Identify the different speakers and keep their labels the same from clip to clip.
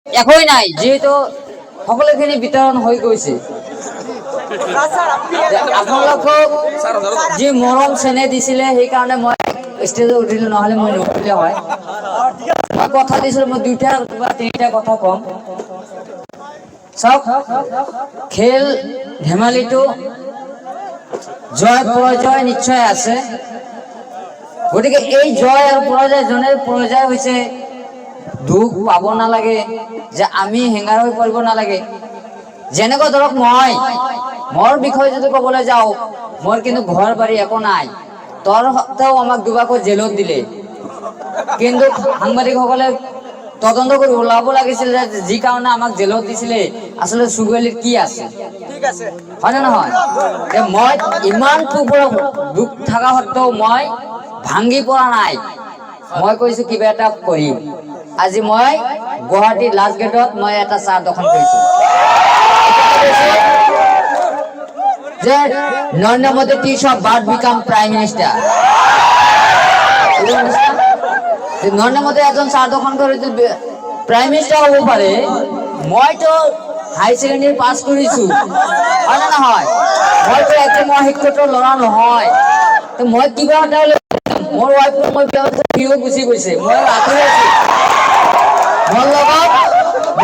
Speaker 1: একোই নাই, যেহেতু সকলোখিনি বিতৰণ হৈ গৈছে। আপোনালোকক যি মৰম চেনেহ দিছিলে সেইকাৰণে মই ষ্টেজত উঠিলো, নহ'লে মই নুঠিলে হয়। মই কথা দিছিলো, মই 2টা বা 3টা কথা কম। চাওক, খেল ধেমালিটো জয় পৰাজয় নিশ্চয় আছে, গতিকে এই জয় আৰু পৰাজয় জনে পৰাজয় হৈছে দুখ পাব নালাগে, যে আমি হেঙাৰ হৈ পৰিব নালাগে। যেনেকৈ ধৰক মোৰ বিষয়ে যদি ক'বলৈ যাওঁ, মোৰ কিন্তু ঘৰ বাৰী একো নাই, তাৰ সত্ত্বেও আমাক দুবাৰকৈ জেলত দিলে। কিন্তু সাংবাদিকসকলে তদন্ত কৰি ওলাব লাগিছিল যে যি কাৰণে আমাক জেলত দিছিলে আচলতে চুবুৰীৰ কি আছে, হয় নে নহয়? মই ইমান দুখ থকা সত্ত্বেও মই ভাঙি পৰা নাই। মই কৈছো কিবা এটা কৰিম। আজি মই গুৱাহাটী লাষ্ট গেটত মই এটা চাহ দোকান কৰিছো, যে নৰেন্দ্ৰ মোদী টিচ of bird became prime minister. Narendra Modi এজন চাহ দোকান কৰি প্ৰাইম মিনিষ্টাৰ হ'ব পাৰে। মইতো হাই ছেকেণ্ডেৰী পাছ কৰিছো, হয় নে নহয়? মইতো মই শিক্ষিত ল'ৰা নহয়, মই কিবা এটা মোৰ ৱাইফক মই বিয়া গুচি গৈছে, মই আঁতৰি আছো, মোৰ লগত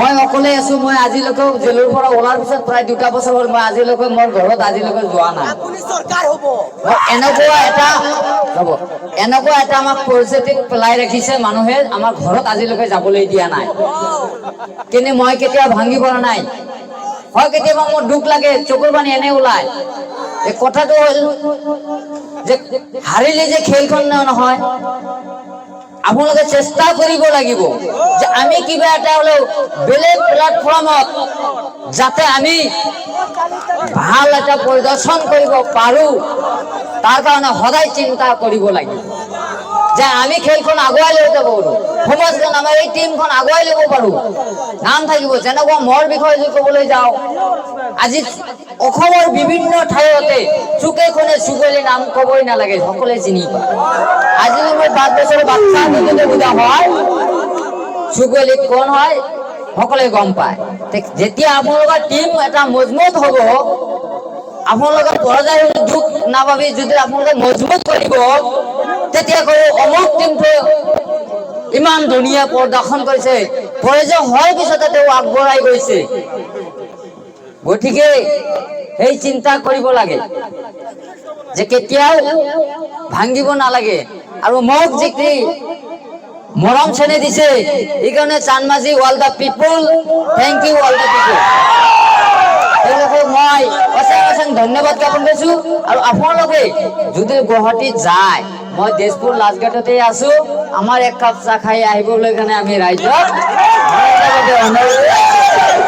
Speaker 1: মই অকলে আছো। মই আজিলৈকে জেলৰ পৰা ওলাৰ পিছত প্ৰায় 2টা বছৰ হ'ল, মই আজিলৈকে মোৰ ঘৰত আজিলৈকে যোৱা নাই। এনেকুৱা এটা আমাক পৰিস্থিতিত পেলাই ৰাখিছে মানুহে, আমাৰ ঘৰত আজিলৈকে যাবলৈ দিয়া নাই। কিন্তু মই কেতিয়াও ভাঙি পৰা নাই। হয়, কেতিয়াবা মোৰ দুখ লাগে, চকুৰ পানী এনে ওলাই। এই কথাটো হ'ল যে হাৰিলে যে খেলখন নহয়, আপোনালোকে চেষ্টা কৰিব লাগিব যে আমি কিবা এটা হলেও বেলেগ প্লেটফৰ্মত যাতে আমি ভাল এটা প্ৰদৰ্শন কৰিব পাৰো, তাৰ কাৰণে সদায় চিন্তা কৰিব লাগিব যে আমি খেলখন আগুৱাই লৈ যাব পাৰো, সমাজখন আমাৰ এই টিমখন আগুৱাই ল'ব পাৰো, নাম থাকিব। যেনেকুৱা মোৰ বিষয়ে যদি ক'বলৈ যাওঁ, আজি অসমৰ বিভিন্ন ঠাইতে চুকে কোণে চুবুৰীৰ নাম ক'বই নালাগে, সকলোৱে চিনি পায়। আজি মই 5 বছৰৰ বাচ্চা যদি বুজা হয় চুবুৰীত কোন হয় সকলোৱে গম পায়। যেতিয়া আপোনালোকৰ টিম এটা মজবুত হ'ব, আপোনালোকে পৰাজয় দুখ নাভাবি যদি আপোনালোকে মজবুত কৰিব, তেতিয়া কব অমুক টিমটো ইমান ধুনীয়া প্ৰদৰ্শন কৰিছে, পৰাজয় হোৱাৰ পিছতে তেওঁ আগবঢ়াই গৈছে। গতিকে সেই চিন্তা কৰিব লাগে যে কেতিয়াও ভাঙিব নালাগে। আৰু মোক যিখিনি মৰম চেনেহ দিছে, এইকাৰণে চান্দমাঝি all the people, thank you all the people. তেওঁলোকক মই অশেষ ধন্যবাদ জ্ঞাপন কৰিছো। আৰু আপোনালোকে যদি গুৱাহাটীত যায়, মই তেজপুৰ লাষ্ট গেটতে আছো, আমাৰ এক কাপ চাহ খাই আহিবলৈ কাৰণে আমি ৰাইজক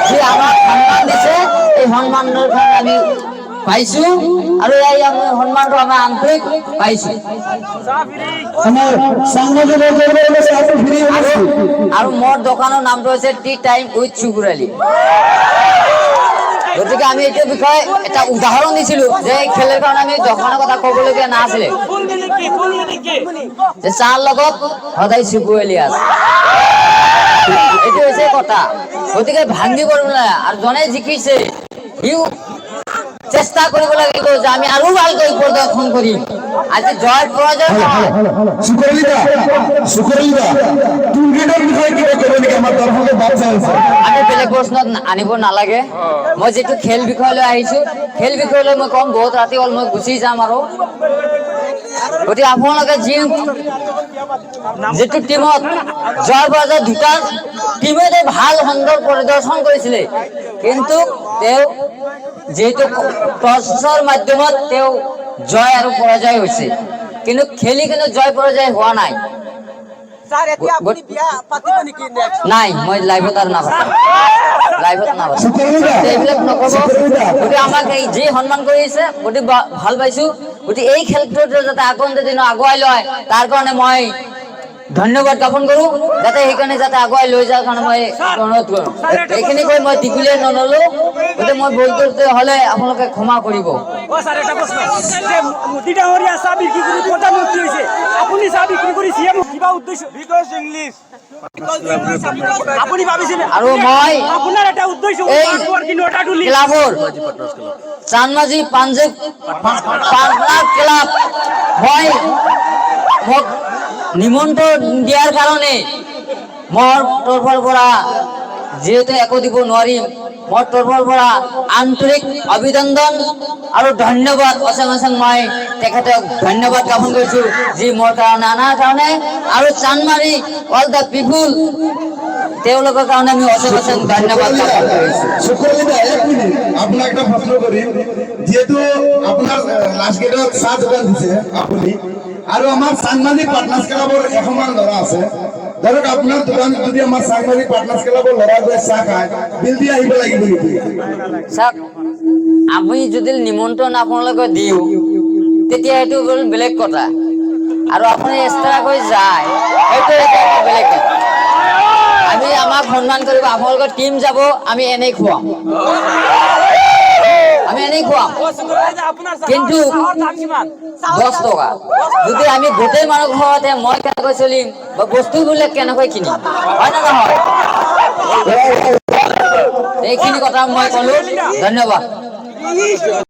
Speaker 1: যি আমাক সন্মান দিছে, এই সন্মানৰ কাৰণে আমি পাইছো, আৰু এই সন্মানটো আমাৰ আন্তৰিক পাইছো। আৰু মোৰ দোকানৰ নামটো হৈছে টি টাইম উইথ চুকুৰ আলী। গতিকে আমি এইটো বিষয়ে এটা উদাহৰণ দিছিলো যে এই খেলৰ কাৰণে আমি দোকানৰ কথা ক'বলগীয়া নাছিলে, যে চাহ লগত সদায় চুকুৰ আলী আছে, এইটো হৈছে কথা। গতিকে ভাঙিব নালাগে। আৰু জনে জিকিছে সিও চেষ্টা কৰিব লাগিব যে আমি আৰু ভালকৈ প্ৰদৰ্শন কৰিম। আজি জয় পৰাজয় আমি বেলেগ প্ৰশ্ন আনিব নালাগে। মই যিটো খেল বিষয় লৈ আহিছো, খেল বিষয় লৈ মই কম, বহুত ৰাতি হ'ল, মই গুচি যাম। আৰু গতিকে আপোনালোকে যিটো টিমত জয় পৰাজয় দুটা টিমতে ভাল সুন্দৰ প্ৰদৰ্শন কৰিছিলে, কিন্তু তেওঁ যিহেতু টছৰ মাধ্যমত তেওঁ জয় আৰু পৰাজয় হৈছে, কিন্তু খেলি কিন্তু জয় পৰাজয় হোৱা নাই। নাই, মই লাইভত আৰু নাপাতো, লাইভত নাপাতো, এইবিলাক নকব। গতিকে আমাক যি সন্মান কৰিছে গতিকে ভাল পাইছো। গতিকে এই খেলটোত যাতে আগন্তুক দিনত আগুৱাই লয়, তাৰ কাৰণে মই ধন্যবাদ জ্ঞাপন কৰো, যাতে সেইকাৰণে যাতে আগুৱাই লৈ যাওঁ কাৰণে মই অনুৰোধ কৰো। এইখিনি কৈ মই দীঘলীয়া নললো, গতিকে মই ভুল কৰোঁতে হলে আপোনালোকে ক্ষমা কৰিব।
Speaker 2: মোদী ডাঙৰীয়া চাহ বিক্ৰী কৰি প্ৰধানমন্ত্ৰী হৈছে, আপুনি চাহ বিক্ৰী কৰি কিবা উদ্দেশ্য বিকজ ইংলিছ আপুনি ভাবিছিলে
Speaker 1: আৰু মই
Speaker 2: আপোনাৰ এটা উদ্দেশ্য
Speaker 1: এই
Speaker 2: ক্লাবৰ
Speaker 1: চানমাজি পাঞ্জাব পাৰ্টনাৰ ক্লাব মই মোক নিমন্ত্ৰণ দিয়াৰ কাৰণে মোৰ তৰফৰ পৰা যিহেতু একো দিব নোৱাৰিম মোৰ তৰফৰ পৰা আন্তৰিক অভিনন্দন আৰু ধন্যবাদ অশেষ অশেষ মই তেখেতক ধন্যবাদ জ্ঞাপন কৰিছোঁ যি মোৰ কাৰণে অনাৰ কাৰণে আৰু চানমাৰি অল দ্য পিপুল তেওঁলোকৰ কাৰণে আমি অশেষ অশেষ ধন্যবাদ জ্ঞাপন কৰিছোঁ।
Speaker 3: শুক্ৰবাৰে এক মিনিট আপোনাক এটা প্ৰশ্ন কৰিম যেহেতু আপোনাৰ লাষ্ট গেটত চাহ দোকান দিছে আপুনি আৰু আমাৰ চানমাৰি পাৰ্টনাৰ্ছ ক্লাবৰ এশমান ল'ৰা আছে ধৰক আপোনাৰ দোকান যদি আমাৰ চানমাৰি পাৰ্টনাৰ্ছ ক্লাবৰ ল'ৰা গৈ চাহ খায় বিল দি আহিব লাগিব নেকি?
Speaker 1: চাওক আমি যদি নিমন্ত্ৰণ আপোনালোকে দিওঁ তেতিয়া সেইটো হ'ল বেলেগ কথা আৰু আপুনি এক্সট্ৰাকৈ যায় সেইটো এটা বেলেগ কথা আমি আমাক সন্মান কৰিব আপোনালোকৰ টিম যাব আমি এনেই খুৱাম কিন্তু 10 টকা যদি আমি গোটেই মানুহ ঘৰতে মই কেনেকৈ চলিম বা বস্তুবিলাক কেনেকৈ কিনিম হয় না নহয় এইখিনি কথা মই ক'লো ধন্যবাদ।